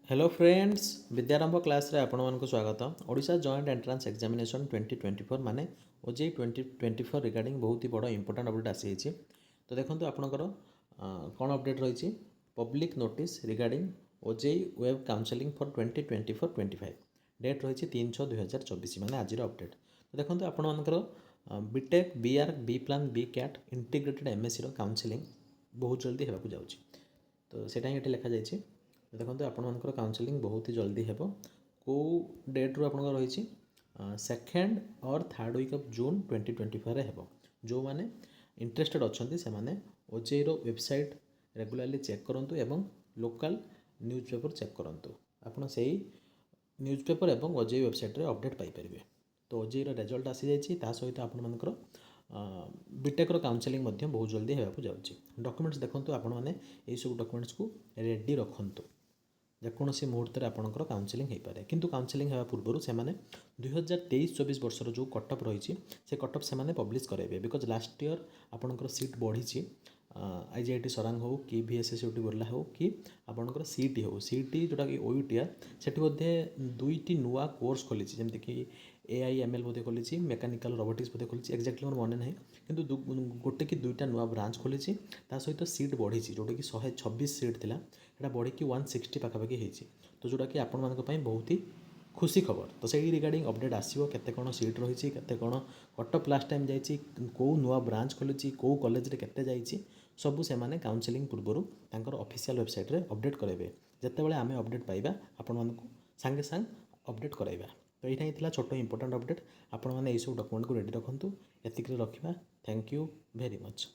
Hello friends विद्यारंभ class रे आपण मानक स्वागत। ओडिशा जॉइंट एंट्रांस एग्जामिनेशन 2024 माने ओजेई 2024 रिगार्डिंग बहुत ही बड़ इंपोर्टेंट अपडेट आसी है। तो देखो आपणकर कौन अपडेट रही public notice regarding OJEE web counselling for 2024-25 date रही 3/6/2024 माने आज अपडेट। तो देखो आपणकर बीटेक बीआर B plan B cat integrated MSc counselling बहुत जल्दी होगा जाऊँगी। तो सेटा ही लिखा जाइए। देखो आपर काउंसलिंग बहुत ही जल्दी हे कौ डेट रू आप रही सेकेंड और थर्ड वीक ऑफ जून 2024 हे जो मैंने इंटरेस्टेड अच्छा से मैंने ओजेई रो वेबसाइट रेगुलारली चेक करूँ एवं लोकल न्यूज़ पेपर चेक करूँ आपड़ से न्यूज़ पेपर एवं ओजेई वेबसाइट रे अपडेट पाइपर। तो ओजेई रो रिजल्ट आसी जाइए सहित आपर बीटेक काउंसलिंग बहुत जल्दी होगा जाऊँगी। डॉक्यूमेंट्स देखो आपण मैंने यही सब डॉक्यूमेंट्स को रेडी रखुँ जेकोसी मुहूर्त आपंकर काउंसलिंग हो पाए। किंतु काउंसलिंग होगा पूर्व से 2023-24 वर्षर जो कटअप रही से कटअप से पब्लिश कराइबे बिकज लास्ट ईयर आपंकर सीट बढ़ी आईजीआईटी सरांग हो कि VSSUT बुर्ला हो कि आपंकर सीटी हो सीटी जोटा कि ओयूटीआर से बोधे दुईटी नुआ कोर्स खोली जमीक AIML बोधे खोली मेकानिकल रोबोटिक्स बोधे खोली एक्जाक्टली मोर मन ना कि गोटे कि दुईटा नुआ ब्रांच खोली सहित सीट बढ़ी जोटा कि 126 सीट थिला एटा बढ़ी 160 पाखापाखि होती। तो जोटा कि आपण मानक बहुत ही खुशी खबर। तो से रिगार्डिंग अपडेट आसो केते कौन सीट रही केते कौन कटअप लास्ट टाइम जाइए कौ नुआ ब्रांच खोली कौ कॉलेज केते जाइए सबू से माने काउंसलिंग पूर्व तांकर ऑफिशियल वेबसाइट रे अपडेट कराइबे। जेतेबेले आमे अपडेट पाइबा आपण मानक सांगे सांग अपडेट कराइबा। तो यहाँ ही छोट इंपोर्टेंट अपडेट। आपण माने सब डॉक्यूमेंट को रेडी रखुँ एतिक रखा। Thank you very much.